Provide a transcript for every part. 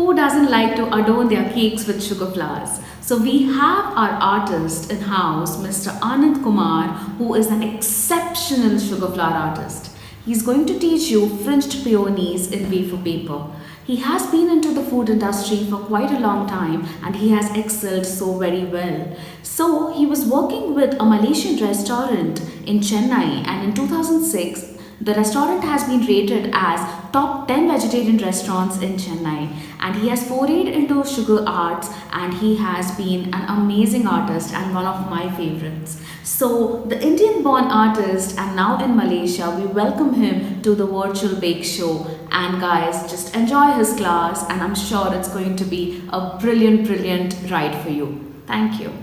Who doesn't like to adorn their cakes with sugar flowers? So we have our artist in house, Mr. Anand Kumar, who is an exceptional sugar flower artist. He's going to teach you fringed peonies in wafer paper. He has been into the food industry for quite a long time and he has excelled so very well. So he was working with a Malaysian restaurant in Chennai, and in 2006 the restaurant has been rated as top 10 vegetarian restaurants in Chennai, and he has forayed into sugar arts and he has been an amazing artist and one of my favorites. So the Indian born artist and now in Malaysia, we welcome him to the virtual bake show, and guys, just enjoy his class and I'm sure it's going to be a brilliant ride for you. Thank you.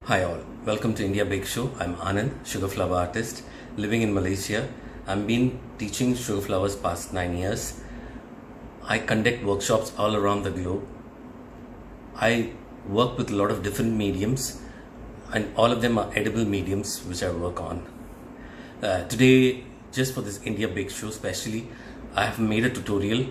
Hi all, welcome to India Bake Show. I'm Anand, sugar flower artist, living in Malaysia. I've been teaching sugar flowers past 9 years. I conduct workshops all around the globe. I work with a lot of different mediums, and all of them are edible mediums which I work on. Today, just for this India Bake Show especially, I have made a tutorial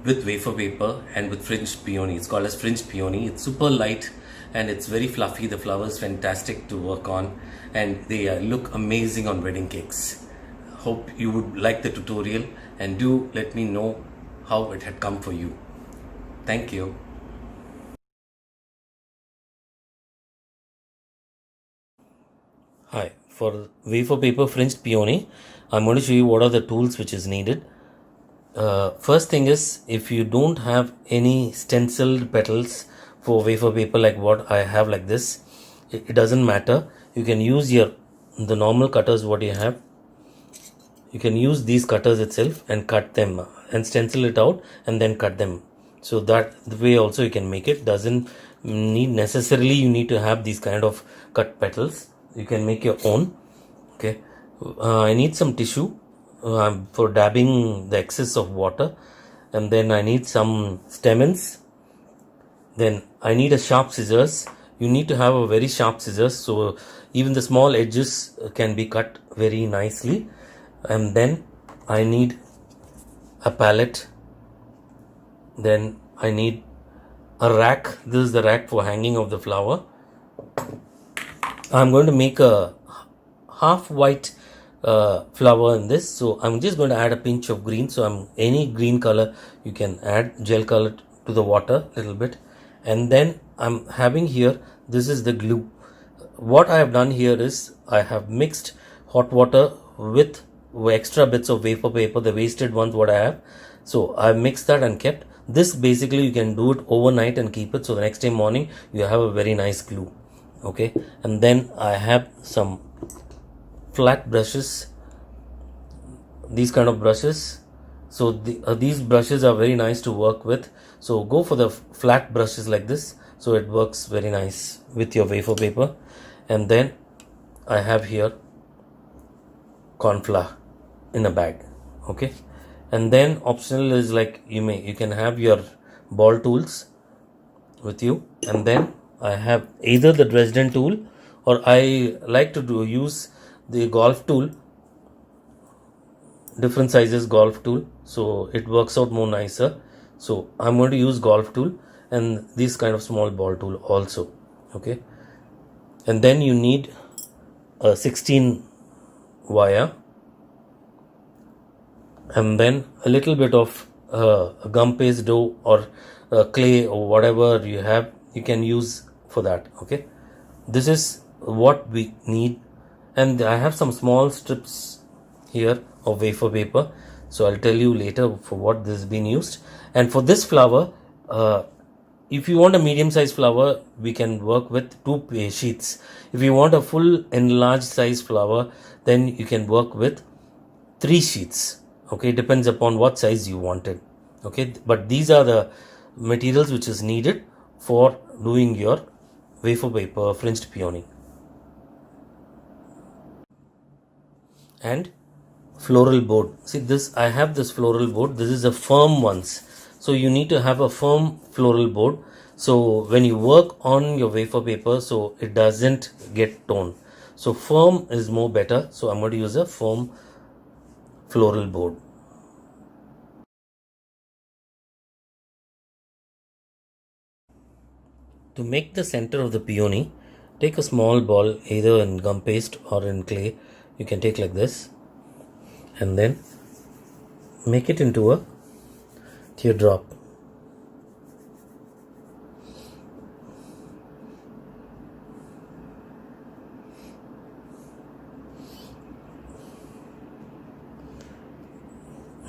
with wafer paper and with fringed peony. It's called as fringed peony. It's super light and it's very fluffy. The flower is fantastic to work on and they look amazing on wedding cakes. Hope you would like the tutorial and do let me know how it had come for you. Thank you. Hi, for wafer paper fringed peony, I'm going to show you what are the tools which is needed. First thing is, if you don't have any stenciled petals for wafer paper like what I have like this, it doesn't matter. You can use the normal cutters what you have. You can use these cutters itself and cut them and stencil it out and then cut them. So that the way also you can make it. Doesn't need necessarily you need to have these kind of cut petals. You can make your own. Okay. I need some tissue for dabbing the excess of water, and then I need some stemens. Then I need a sharp scissors. You need to have a very sharp scissors so even the small edges can be cut very nicely. And then I need a palette. Then I need a rack. This is the rack for hanging of the flower. I'm going to make a half white flower in this, so I'm just going to add a pinch of green. So any green color you can add, gel color to the water a little bit. And then I'm having here, this is the glue. What I have done here is I have mixed hot water with extra bits of wafer paper, the wasted ones what I have. So I mixed that and kept this. Basically you can do it overnight and keep it, so the next day morning you have a very nice glue. Okay, and then I have some flat brushes, these kind of brushes. So these brushes are very nice to work with, so go for the flat brushes like this, so it works very nice with your wafer paper. And then I have here corn flour in a bag. Okay, and then optional is like you can have your ball tools with you, and then I have either the Dresden tool or I like to use the golf tool, different sizes golf tool, so it works out more nicer. So I'm going to use golf tool and this kind of small ball tool also. Okay, and then you need a 16 wire, and then a little bit of gum paste dough or clay or whatever you have, you can use for that. Okay, this is what we need. And I have some small strips here of wafer paper, so I'll tell you later for what this has been used. And for this flower, if you want a medium size flower, we can work with 2 sheets. If you want a full enlarged size flower, then you can work with 3 sheets. Okay, depends upon what size you wanted. Okay, but these are the materials which is needed for doing your wafer paper fringed peony. And floral board. See this, I have this floral board. This is a firm ones. So you need to have a firm floral board. So when you work on your wafer paper, so it doesn't get torn. So firm is more better. So I'm going to use a firm floral board. To make the center of the peony, take a small ball either in gum paste or in clay. You can take like this and then make it into a teardrop.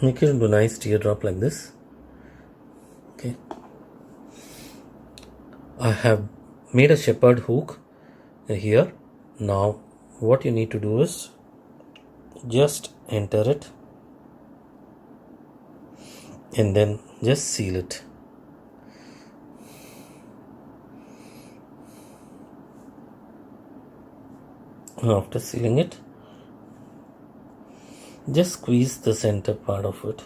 Make it into a nice teardrop like this. Okay. I have made a shepherd hook here. Now what you need to do is just enter it and then just seal it. After sealing it, just squeeze the center part of it.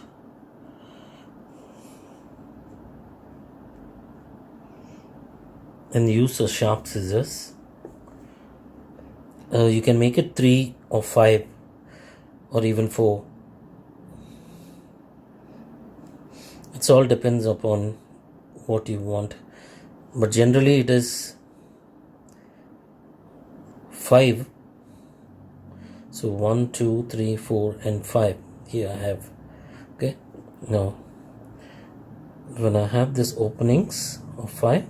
And use a sharp scissors. You can make it 3 or 5 or even 4. It all depends upon what you want, but generally it is 5. So 1, 2, 3, 4 and 5 here I have. Okay, now when I have this openings of 5,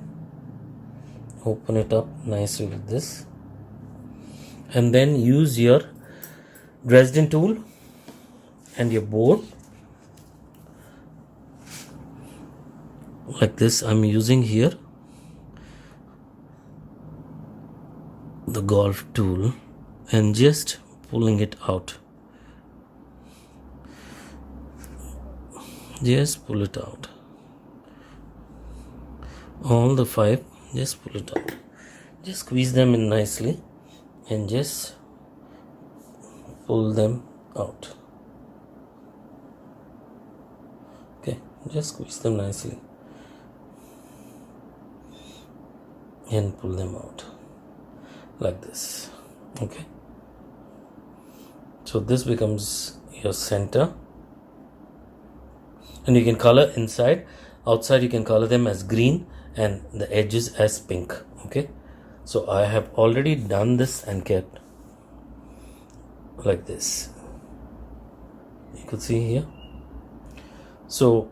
open it up nicely with this and then use your Dresden tool and your board like this. I'm using here the golf tool and just pulling it out. Just pull it out. All the 5, just pull it out. Just squeeze them in nicely and just pull them out. Okay, just squeeze them nicely and pull them out like this. Okay, so this becomes your center, and you can color inside. Outside you can color them as green and the edges as pink. Okay, so I have already done this and kept like this. You could see here. So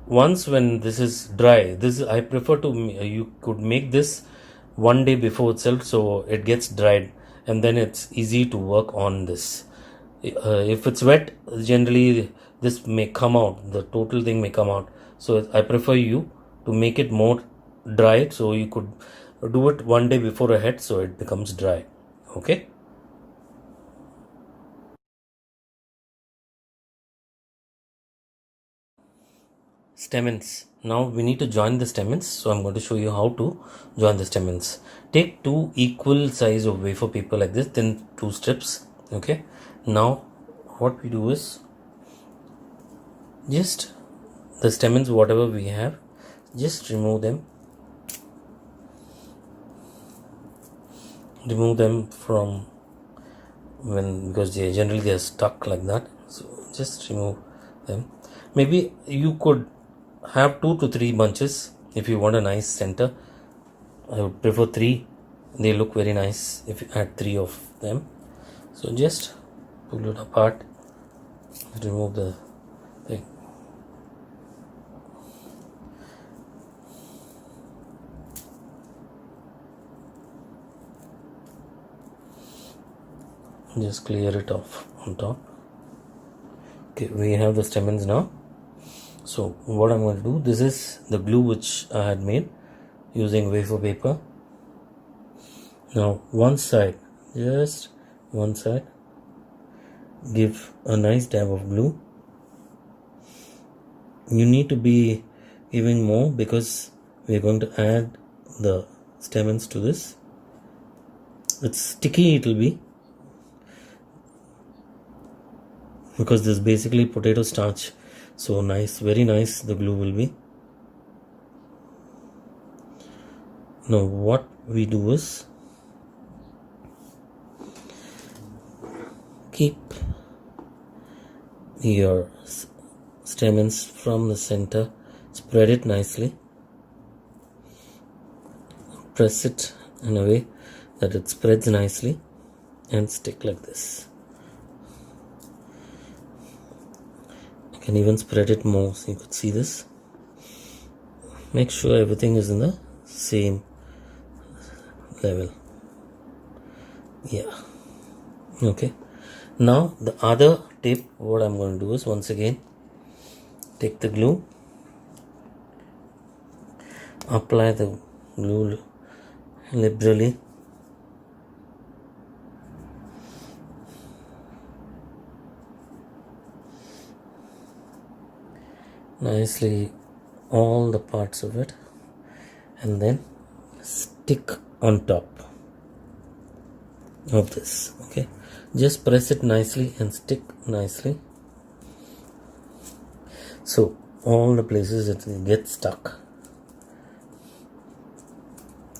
once when this is dry, this I prefer to, you could make this one day before itself so it gets dried and then it's easy to work on this. If it's wet, generally this may come out, the total thing may come out. So I prefer you to make it more dry, so you could do it one day before ahead so it becomes dry. Okay. Stemens. Now we need to join the stamens, so I'm going to show you how to join the stamens. Take 2 equal size of wafer paper like this, then 2 strips. Okay, now what we do is just the stamens, whatever we have, just remove them from because they are stuck like that, so just remove them. Maybe you could have 2 to 3 bunches if you want a nice center. I would prefer 3. They look very nice if you add 3 of them. So just pull it apart, remove the thing. Just clear it off on top. Okay, we have the stamens now. So what I'm going to do, this is the glue which I had made using wafer paper. Now one side, just one side, give a nice dab of glue. You need to be giving more because we are going to add the stamens to this. It's sticky, it will be, because this is basically potato starch. So nice, very nice the glue will be. Now what we do is keep your stamens from the center, spread it nicely. press it in a way that it spreads nicely and stick like this. You can even spread it more so you could see this. Make sure everything is in the same level. Yeah. Okay. Now the other tip, what I'm going to do is, once again, take the glue, apply the glue liberally, nicely all the parts of it, and then stick on top of this. Okay, just press it nicely and stick nicely, so all the places it will get stuck.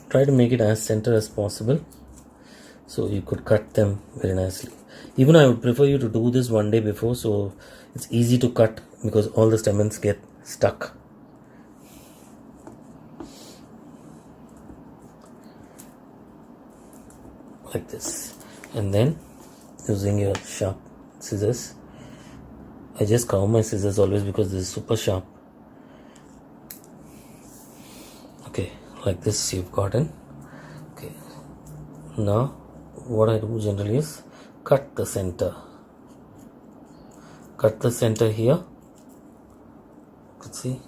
Try to make it as center as possible so you could cut them very nicely. Even I would prefer you to do this one day before, so it's easy to cut, because all the stamens get stuck. Like this. And then using your sharp scissors, I just carve my scissors always because this is super sharp. Okay, like this you've gotten. Okay, now what I do generally is cut the center. Cut the center here. You can see.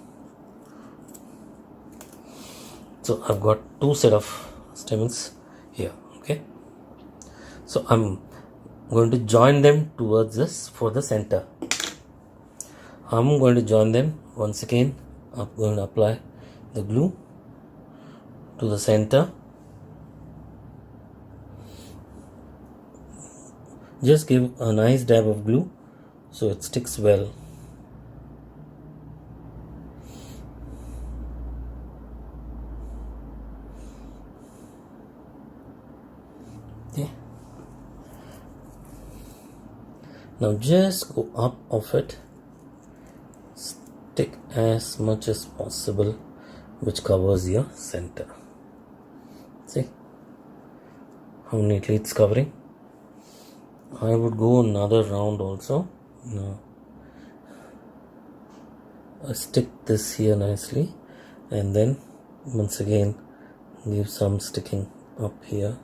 So I've got two set of stamens here. Okay. So I'm going to join them towards this for the center. I'm going to join them once again. I'm going to apply the glue to the center. Just give a nice dab of glue so it sticks well. Okay. Now just go up of it, stick as much as possible, which covers your center. See how neatly it's covering. I would go another round also. Now I stick this here nicely, and then once again give some sticking up here,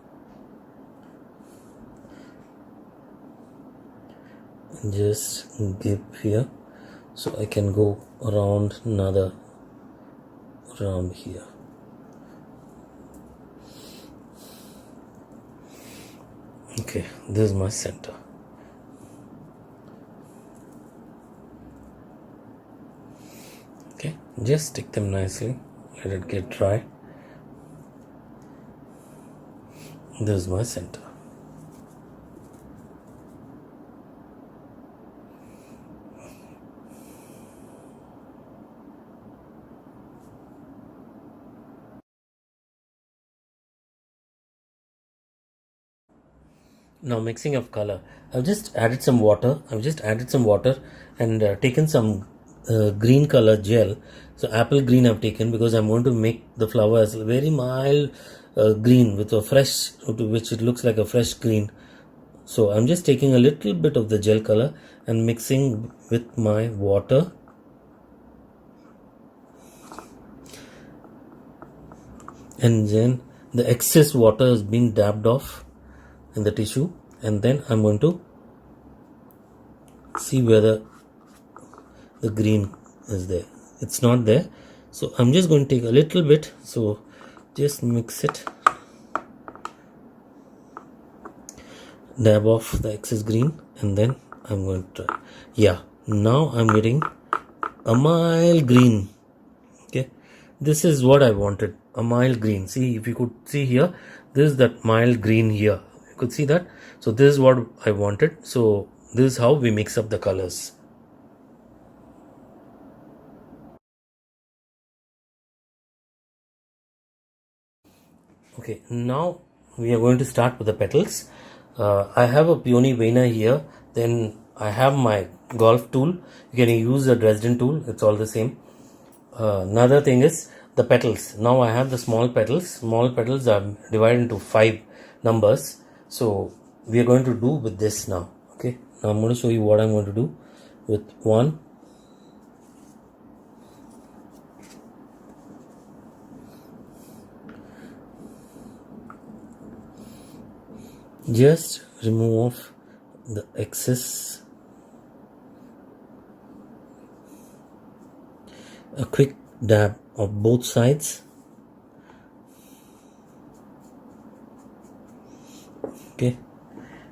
and just give here, so I can go around another round here. Okay, this is my center. Okay, just stick them nicely, let it get dry. This is my center. Now mixing of color. I've just added some water. And taken some green color gel. So apple green I've taken because I'm going to make the flowers very mild green with a fresh, which it looks like a fresh green. So I'm just taking a little bit of the gel color and mixing with my water. And then the excess water has been dabbed off in the tissue, and then I'm going to see whether the green is there. It's not there, so I'm just going to take a little bit, so just mix it, dab off the excess green, and then I'm going to try. Yeah, now I'm getting a mild green. Okay, this is what I wanted, a mild green. See, if you could see here, this is that mild green here. You could see that. So this is what I wanted. So this is how we mix up the colors. Okay, now we are going to start with the petals. I have a peony veiner here. Then I have my golf tool. You can use a Dresden tool. It's all the same. Another thing is the petals. Now I have the small petals. Small petals are divided into 5 numbers. So we are going to do with this now. Okay. Now I'm going to show you what I'm going to do with 1. Just remove off the excess. A quick dab of both sides. Okay,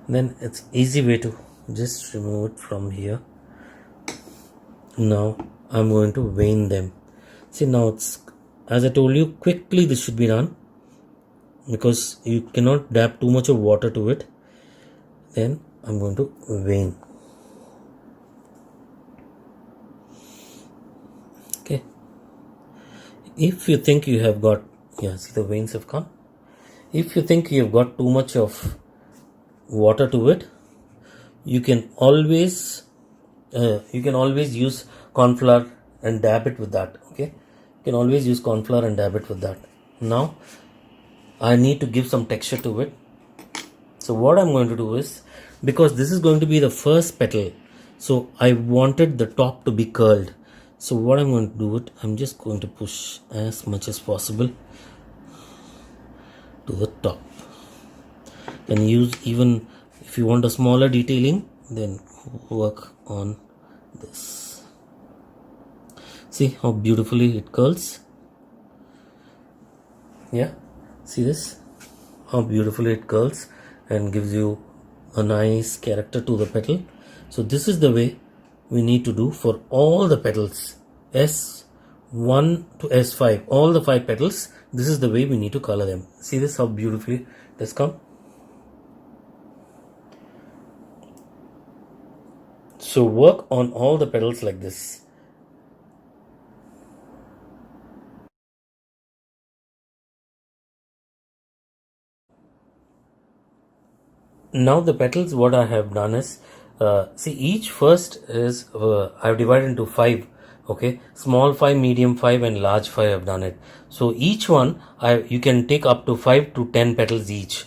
then it's easy way to just remove it from here. Now I'm going to vein them. See, now it's, as I told you, quickly this should be done because you cannot dab too much of water to it. Then I'm going to vein. Okay, if you think you have got, yeah, see the veins have come. If you think you have got too much of water to it, you can always use corn flour and dab it with that. Okay, you can always use corn flour and dab it with that. Now I need to give some texture to it. So what I'm going to do is, because this is going to be the first petal, so I wanted the top to be curled. So what I'm going to do it, I'm just going to push as much as possible to the top. Then use, even if you want a smaller detailing, then work on this. See how beautifully it curls. Yeah, see this, how beautifully it curls and gives you a nice character to the petal. So this is the way we need to do for all the petals, S1 to S5, all the 5 petals. This is the way we need to color them. See this, how beautifully it has come. So work on all the petals like this. Now the petals, what I have done is, see, each first is, I've divided into 5. Okay, small 5, medium 5 and large 5 I've done it. So each one, you can take up to 5 to 10 petals each.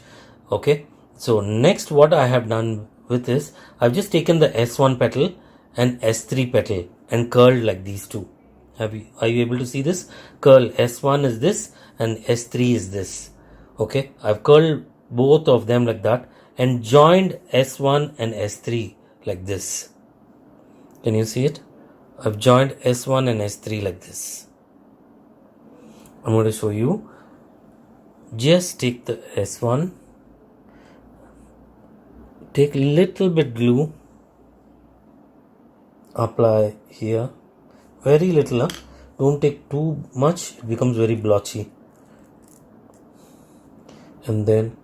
Okay, so next what I have done with this, I've just taken the S1 petal and S3 petal and curled like these two. Are you able to see this? Curl, S1 is this and S3 is this. Okay, I've curled both of them like that and joined S1 and S3 like this. Can you see it? I've joined S1 and S3 like this. I'm going to show you. Just take the S1, take little bit glue, apply here, very little, don't take too much, it becomes very blotchy. And then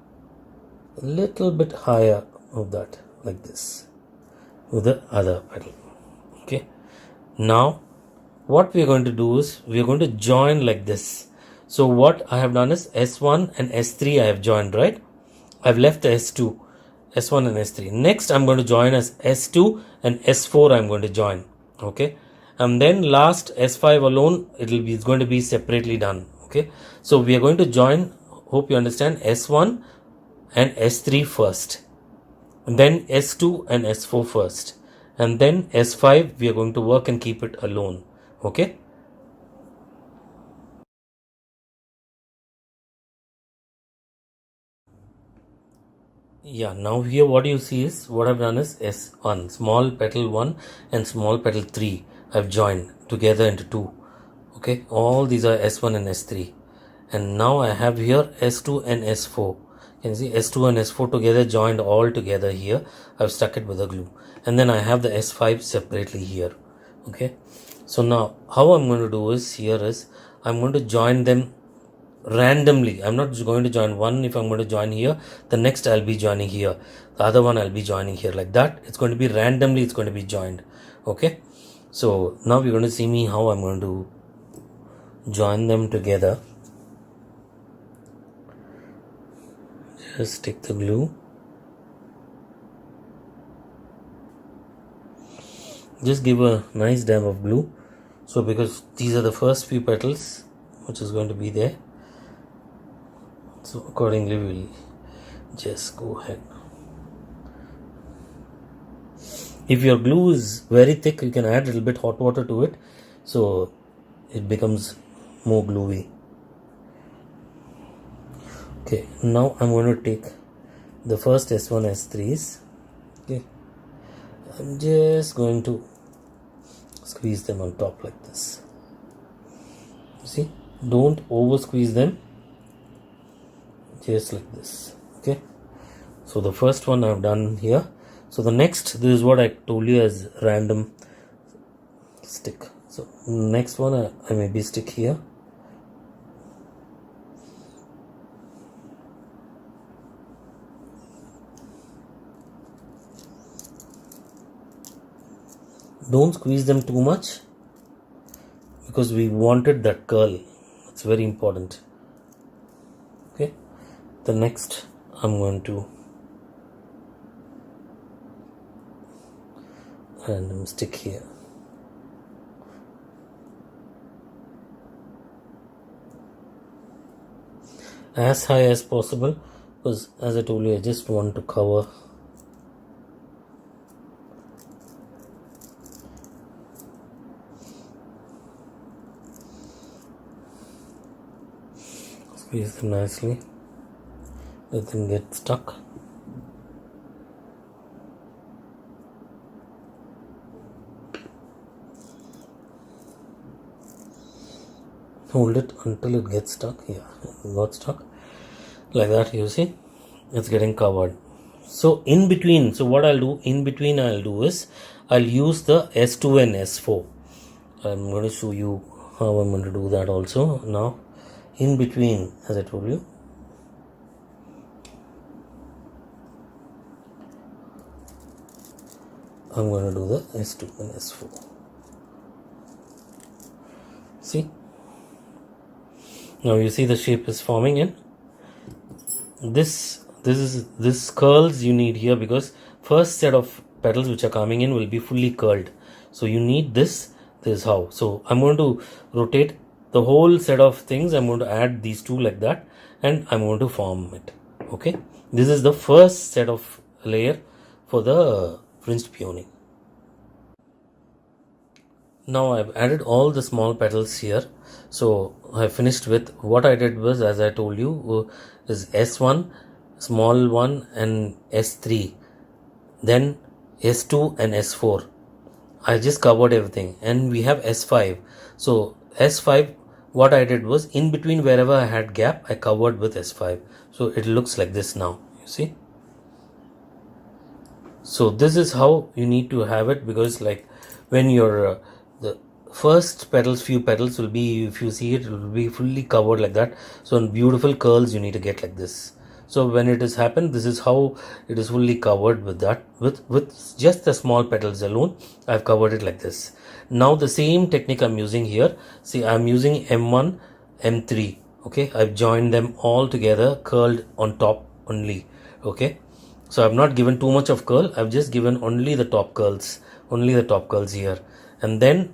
a little bit higher of that, like this, with the other petal. Okay, now what we are going to do is, we are going to join like this. So what I have done is, S1 and S3 I have joined, right? I've left the S2, S1 and S3. Next I'm going to join as S2 and S4 I'm going to join. Okay, and then last S5 alone, it's going to be separately done. Okay, so we are going to join, hope you understand, S1 and S3 first, and then S2 and S4 first, and then S5 we are going to work and keep it alone. Okay, yeah, now here what you see is, what I've done is S1, small petal 1 and small petal 3 I've joined together into 2. Okay, all these are S1 and S3, and now I have here S2 and S4. You can see S2 and S4 together, joined all together here. I've stuck it with a glue, and then I have the S5 separately here. Okay, so now how I'm going to do is, here is, I'm going to join them randomly. I'm not going to join one. If I'm going to join here, the next I'll be joining here, the other one I'll be joining here, like that. It's going to be randomly, it's going to be joined. Okay, so now you're going to see me how I'm going to join them together. Just take the glue, just give a nice dab of glue. So because these are the first few petals, which is going to be there. So accordingly we'll just go ahead. If your glue is very thick, you can add a little bit hot water to it, so it becomes more gluey. Okay, now I'm going to take the first S1, S3s. Okay, I'm just going to squeeze them on top like this. See, don't over squeeze them, just like this. Okay, so the first one I've done here. So the next, this is what I told you as random stick. So next one I maybe stick here. Don't squeeze them too much because we wanted that curl. It's very important. Okay, the next I'm going to random stick here. As high as possible, because as I told you, I just want to cover squeeze them nicely, let them get stuck. Hold it until it gets stuck. Yeah, it got stuck like that. You see, it's getting covered. So in between, so what I'll do in between, I'll do is I'll use the S2 and S4. I'm going to show you how I'm going to do that also. Now in between, as I told you, I'm going to do the S2 and S4. See, now you see the shape is forming in. This curls you need here, because first set of petals which are coming in will be fully curled. So you need this is how. So I'm going to rotate the whole set of things. I'm going to add these two like that, and I'm going to form it. Okay, this is the first set of layer for the fringed peony. Now I've added all the small petals here. So I finished with what I did was, as I told you, is S1, small one, and S3, then S2 and S4. I just covered everything, and we have S5. So S5, what I did was, in between wherever I had gap, I covered with S5. So it looks like this now, you see. So this is how you need to have it, because like when you're the first petals, few petals will be, if you see it, will be fully covered like that. So in beautiful curls you need to get like this. So when it has happened, this is how it is fully covered with that, with just the small petals alone. I've covered it like this. Now the same technique I'm using here. See, I'm using M1, M3. Okay, I've joined them all together, curled on top only. Okay, so I've not given too much of curl. I've just given only the top curls, here, and then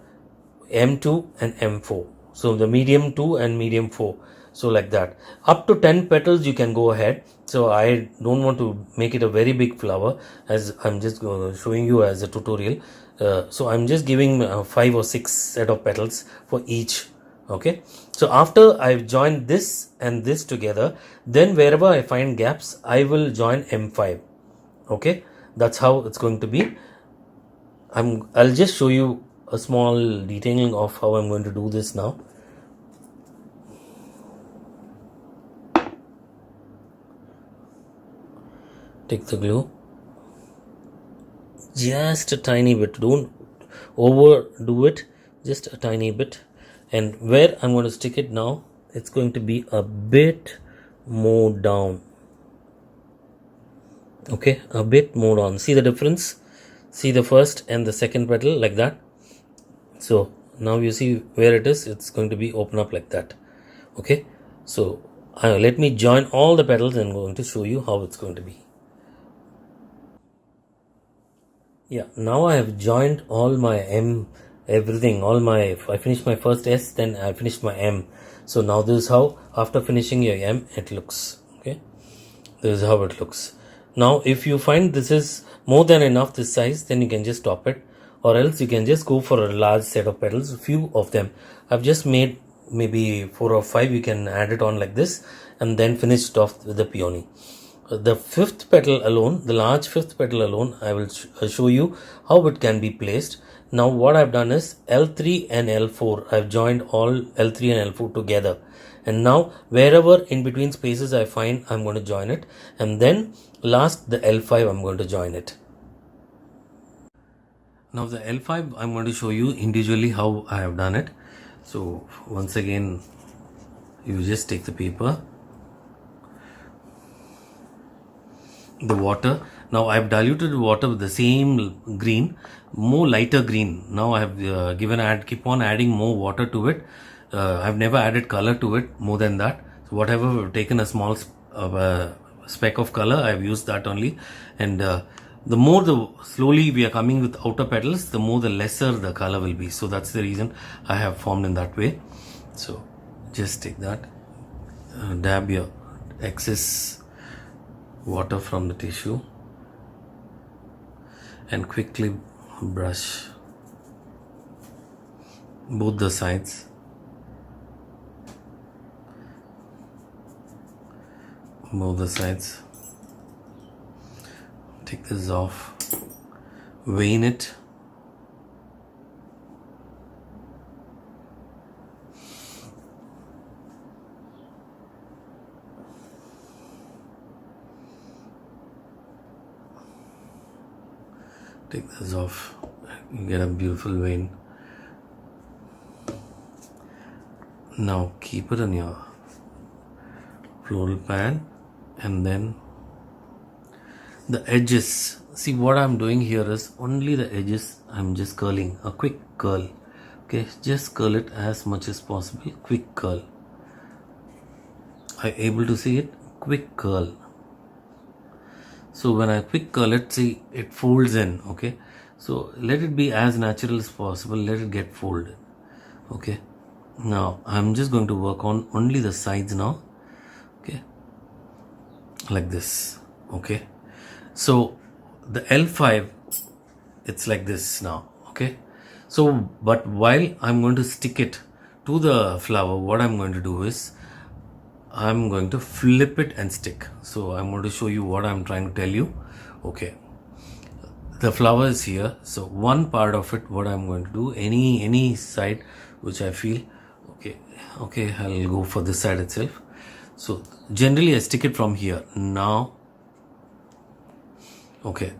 M2 and M4. So the medium 2 and medium 4. So like that, up to 10 petals you can go ahead. So I don't want to make it a very big flower, as I'm just showing you as a tutorial. So I'm just giving 5 or 6 set of petals for each. Okay, so after I've joined this and this together, then wherever I find gaps, I will join M5. Okay, that's how it's going to be. I'll just show you a small detailing of how I'm going to do this now. Take the glue, just a tiny bit, don't overdo it, just a tiny bit. And where I'm going to stick it now, it's going to be a bit more down. Okay, a bit more down. See the difference? See the first and the second petal like that. So now you see where it is, it's going to be open up like that. Okay, so let me join all the petals and I'm going to show you how it's going to be. Yeah, now I have joined all my M everything, I finished my first S, then I finished my M. So now this is how, after finishing your M, it looks. Okay, this is how it looks. Now if you find this is more than enough, this size, then you can just stop it, or else you can just go for a large set of petals, a few of them. I've just made maybe 4 or 5. You can add it on like this, and then finish it off with the peony. The fifth petal alone, the large fifth petal alone, I will show you how it can be placed. Now what I've done is L3 and L4, I've joined all L3 and L4 together, and now wherever in between spaces I find, I'm going to join it, and then last the L5 I'm going to join it. Now the L5 I'm going to show you individually how I have done it. So once again, you just take the paper, the water. Now I have diluted the water with the same green, more lighter green. Now I have keep on adding more water to it. I've never added color to it more than that. So whatever we've taken a small speck of color, I've used that only. And the more slowly we are coming with outer petals, the more the lesser the color will be. So that's the reason I have formed in that way. So just take that, dab your excess water from the tissue, and quickly brush both the sides. Take this off, vein it, you get a beautiful vein. Now keep it on your floral pan, and then the edges. See, what I'm doing here is only the edges. I'm just curling, a quick curl. Okay, just curl it as much as possible. Quick curl. Are you able to see it? Quick curl. So when I quick curl it, see, it folds in. Okay, so let it be as natural as possible. Let it get folded. Okay, now I'm just going to work on only the sides now. Okay, like this. Okay, so the L5, it's like this now. Okay, so but while I'm going to stick it to the flower, what I'm going to do is I'm going to flip it and stick. So I'm going to show you what I'm trying to tell you. Okay, the flower is here, so one part of it, what I'm going to do, any side which I feel okay, I'll go for this side itself. So generally I stick it from here. Now okay,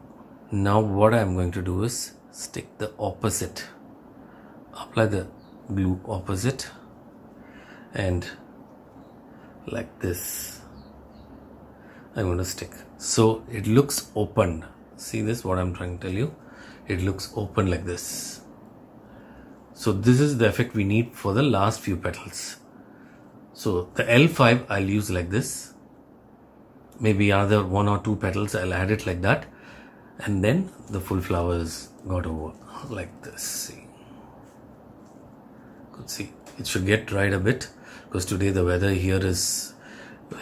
now what I'm going to do is stick the opposite, apply the glue opposite, and like this I'm going to stick. So it looks opened. See this, what I'm trying to tell you, it looks open like this. So this is the effect we need for the last few petals. So the L5 I'll use like this, maybe another 1 or 2 petals I'll add it like that, and then the full flowers got over like this. See, could see it should get dried a bit, because today the weather here is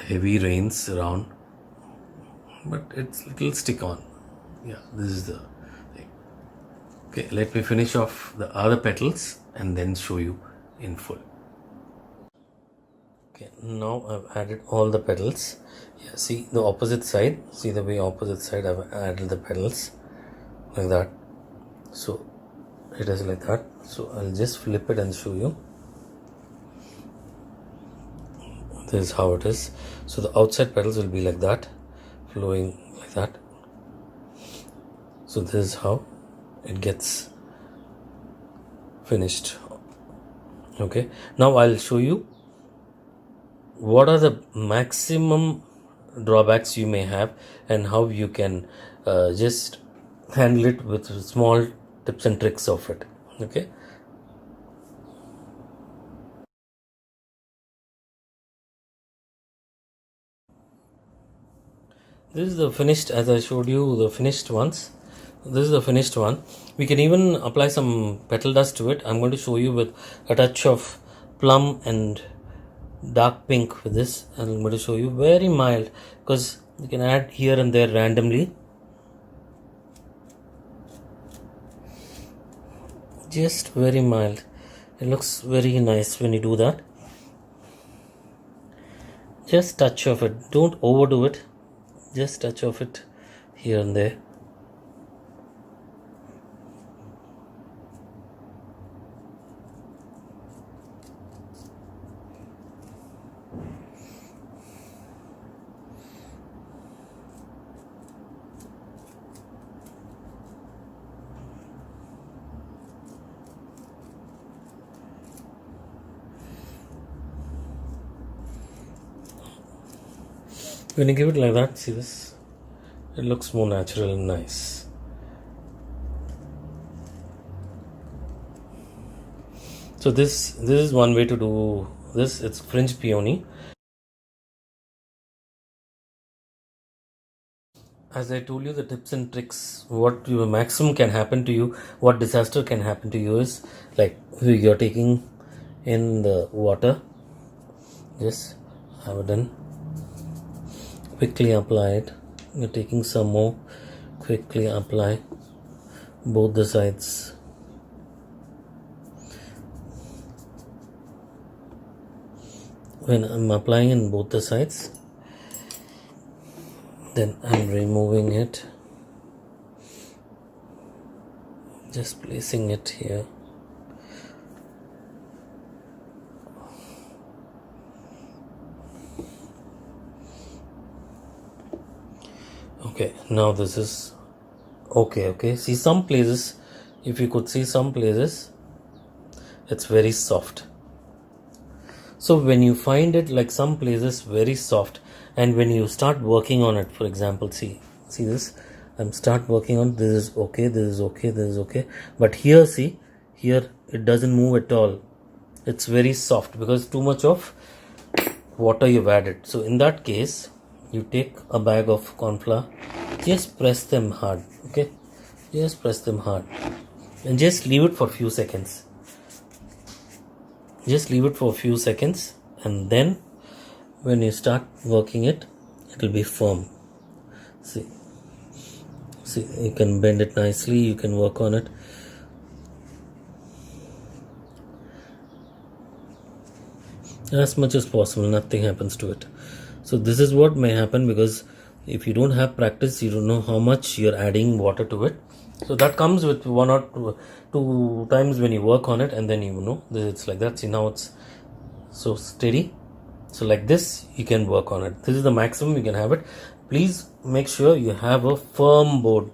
heavy rains around, but it'll stick on. Yeah, this is the thing. Okay, let me finish off the other petals and then show you in full. Okay, now I've added all the petals. Yeah, see the opposite side, see the way opposite side I've added the petals like that. So it is like that. So I'll just flip it and show you. This is how it is. So the outside petals will be like that, flowing like that. So this is how it gets finished. Okay, now I'll show you what are the maximum drawbacks you may have, and how you can just handle it with small tips and tricks of it. Okay, this is the finished, as I showed you the finished ones. this is the finished one. We can even apply some petal dust to it. I'm going to show you with a touch of plum and dark pink with this, and I'm going to show you very mild, because you can add here and there randomly. Just very mild. It looks very nice when you do that. Just touch of it. Don't overdo it. Just touch of it here and there. When you give it like that, see this? It looks more natural and nice. So this is one way to do this. It's Fringed Peonie. As I told you, the tips and tricks, what your maximum can happen to you, what disaster can happen to you is, like you're taking in the water, just have it done, quickly apply it, you're taking some more, quickly apply both the sides. When I'm applying in both the sides, then I'm removing it, just placing it here. Okay, now this is okay. See, some places, if you could see some places, it's very soft. So when you find it like some places very soft, and when you start working on it, for example, see this, I'm start working on this is okay, this is okay, this is okay, but here, see, here it doesn't move at all. It's very soft because too much of water you've added. So in that case, you take a bag of corn flour, just press them hard, okay, just press them hard, and just leave it for a few seconds. Just leave it for a few seconds, and then when you start working it, it will be firm. See, you can bend it nicely, you can work on it. As much as possible, nothing happens to it. So this is what may happen, because if you don't have practice, you don't know how much you're adding water to it. So that comes with one or two times when you work on it, and then you know it's like that. See, now it's so steady. So like this, you can work on it. This is the maximum you can have it. Please make sure you have a firm board.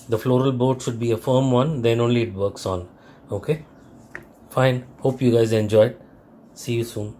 The floral board should be a firm one, then only it works on. Okay, fine. Hope you guys enjoyed. See you soon.